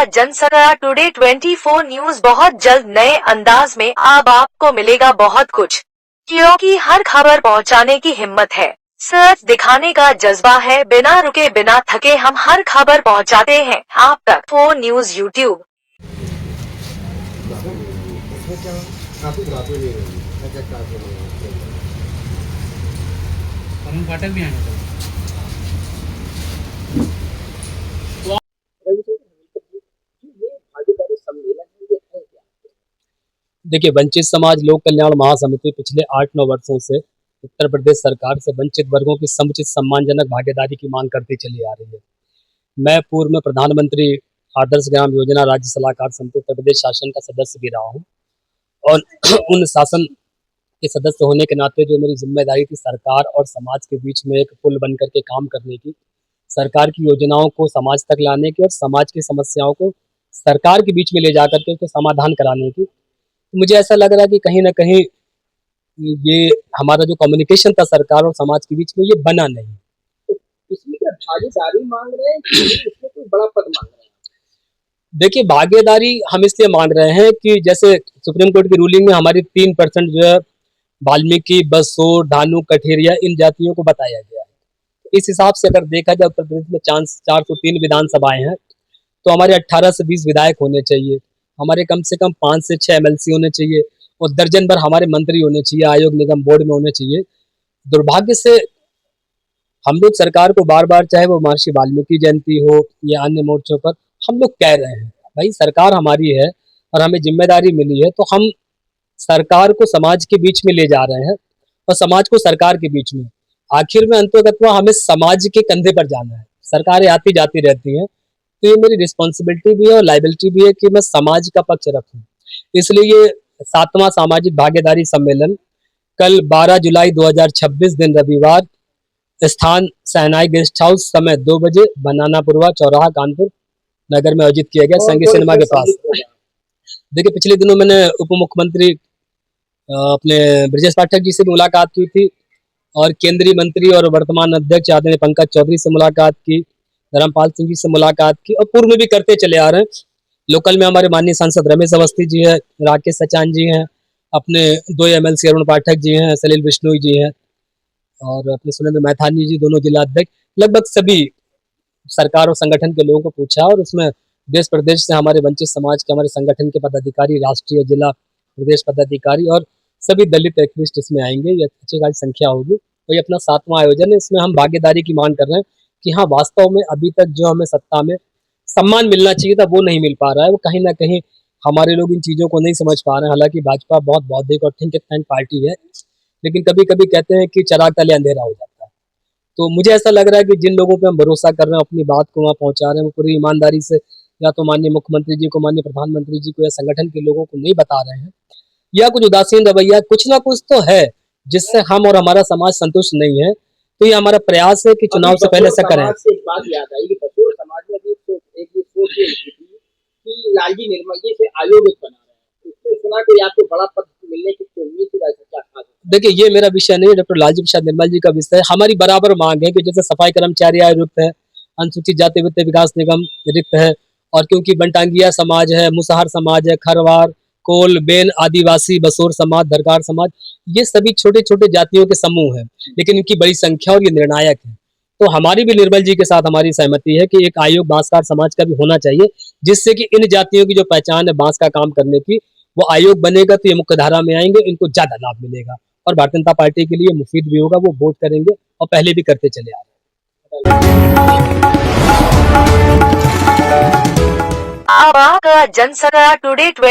Jansatta today 24 news बहुत जल्द नए अंदाज में। अब आपको मिलेगा बहुत कुछ, क्योंकि हर खबर पहुंचाने की हिम्मत है, सच दिखाने का जज्बा है। बिना रुके बिना थके हम हर खबर पहुंचाते हैं आप तक। 4 न्यूज यूट्यूब। फाटक भी आने देखिए, वंचित समाज लोक कल्याण महासमिति पिछले 8-9 वर्षों से उत्तर प्रदेश सरकार से वंचित वर्गों की समुचित सम्मानजनक भागीदारी की मांग करती चली आ रही है। मैं पूर्व में प्रधानमंत्री आदर्श ग्राम योजना राज्य सलाहकार समिति उत्तर प्रदेश शासन का सदस्य भी रहा हूँ और उन शासन के सदस्य होने के नाते जो मेरी जिम्मेदारी थी सरकार और समाज के बीच में एक पुल बन करके काम करने की, सरकार की योजनाओं को समाज तक लाने की और समाज की समस्याओं को सरकार के बीच में ले जाकर के उसका समाधान कराने की, मुझे ऐसा लग रहा है कि कहीं ना कहीं ये हमारा जो कम्युनिकेशन था सरकार और समाज के बीच में ये बना नहीं। तो इसमें क्या भागीदारी मांग रहे हैं कि इसमें कोई बड़ा पद मांग रहे हैं? देखिए, भागीदारी हम इसलिए मांग रहे हैं कि जैसे सुप्रीम कोर्ट की रूलिंग में हमारी 3% जो है वाल्मीकि, बसोर, धानु, कठेरिया इन जातियों को बताया गया है। इस हिसाब से अगर देखा जाए उत्तर प्रदेश में 403 विधानसभाएं हैं, तो हमारे 18 से 20 विधायक होने चाहिए, हमारे कम से कम 5 से 6 MLC होने चाहिए और दर्जन भर हमारे मंत्री होने चाहिए, आयोग निगम बोर्ड में होने चाहिए। दुर्भाग्य से हम लोग सरकार को बार बार, चाहे वो महर्षि वाल्मीकि जयंती हो या अन्य मोर्चों पर, हम लोग कह रहे हैं भाई सरकार हमारी है और हमें जिम्मेदारी मिली है, तो हम सरकार को समाज के बीच में ले जा रहे हैं और समाज को सरकार के बीच में। आखिर में अंततः हमें समाज के कंधे पर जाना है। सरकारें आती जाती रहती हैं, तो ये मेरी रिस्पॉन्सिबिलिटी भी है और लाइबिलिटी भी है कि मैं समाज का पक्ष रखूं। इसलिए ये 7वां सामाजिक भागीदारी सम्मेलन कल 12 जुलाई 2026 दिन रविवार, स्थान सहनाई गेस्ट हाउस, समय 2 बजे, बनानापुरवा चौराहा, कानपुर नगर में आयोजित किया गया संघी सिनेमा के पास। देखिए, पिछले दिनों मैंने उप मुख्यमंत्री अपने ब्रजेश पाठक जी से मुलाकात की थी और केंद्रीय मंत्री और वर्तमान अध्यक्ष आदरणीय पंकज चौधरी से मुलाकात की, धर्मपाल सिंह जी से मुलाकात की और पूर्व में भी करते चले आ रहे हैं। लोकल में हमारे माननीय सांसद रमेश अवस्थी जी हैं, राकेश सचान जी हैं, अपने 2 MLC अरुण पाठक जी हैं, सलील बिश्नोई जी हैं और अपने सुरेंद्र मैथानी जी, दोनों जिला अध्यक्ष। लगभग सभी सरकार और संगठन के लोगों को पूछा और उसमें देश प्रदेश से हमारे वंचित समाज के, हमारे संगठन के पदाधिकारी, राष्ट्रीय, जिला, प्रदेश पदाधिकारी और सभी दलित एक्टिविस्ट इसमें आएंगे। ये अच्छी खासी संख्या होगी और ये अपना 7वां आयोजन है। इसमें हम भागीदारी की मांग कर रहे हैं कि हाँ, वास्तव में अभी तक जो हमें सत्ता में सम्मान मिलना चाहिए था वो नहीं मिल पा रहा है। वो कहीं ना कहीं हमारे लोग इन चीज़ों को नहीं समझ पा रहे हैं। हालांकि भाजपा बहुत बौद्धिक और थिंक टैंक पार्टी है, लेकिन कभी कभी कहते हैं कि चिराग तले अंधेरा हो जाता है। तो मुझे ऐसा लग रहा है कि जिन लोगों पर हम भरोसा कर रहे हैं, अपनी बात को वहाँ पहुँचा रहे हैं, वो पूरी ईमानदारी से या तो माननीय मुख्यमंत्री जी को, माननीय प्रधानमंत्री जी को या संगठन के लोगों को नहीं बता रहे हैं, या कुछ उदासीन रवैया, कुछ ना कुछ तो है जिससे हम और हमारा समाज संतुष्ट नहीं है। तो ये हमारा प्रयास है कि चुनाव से पहले ऐसा करें। एक बात याद आई कि बसोर समाज में भी एक सोच ये थी कि लालजी निर्मल जी से आयोग बना रहे हैं, उससे सुना कि आपको बड़ा पद मिलने की उम्मीद थी। देखिए, ये मेरा विषय नहीं है, डॉक्टर लालजी प्रसाद निर्मल जी का विषय है। हमारी बराबर मांग है कि जैसे सफाई कर्मचारी आयोग रिक्त है, अनुसूचित जाति वित्त विकास निगम रिक्त है, और क्योंकि बनटांगिया समाज है, मुसहर समाज है, खरवार, कोल, बेन, आदिवासी, बसोर समाज, दरगार समाज, ये सभी छोटे छोटे जातियों के समूह हैं, लेकिन इनकी बड़ी संख्या और ये निर्णायक है। तो हमारी भी निर्मल जी के साथ हमारी सहमति है कि एक आयोग बांसकार समाज का भी होना चाहिए, जिससे कि इन जातियों की जो पहचान है बांस का काम करने की, वो आयोग बनेगा तो ये मुख्य धारा में आएंगे, इनको ज्यादा लाभ मिलेगा और भारतीय जनता पार्टी के लिए मुफीद भी होगा। वो वोट करेंगे और पहले भी करते चले आ रहे हैं। अब आपका जनसत्ता टुडे 20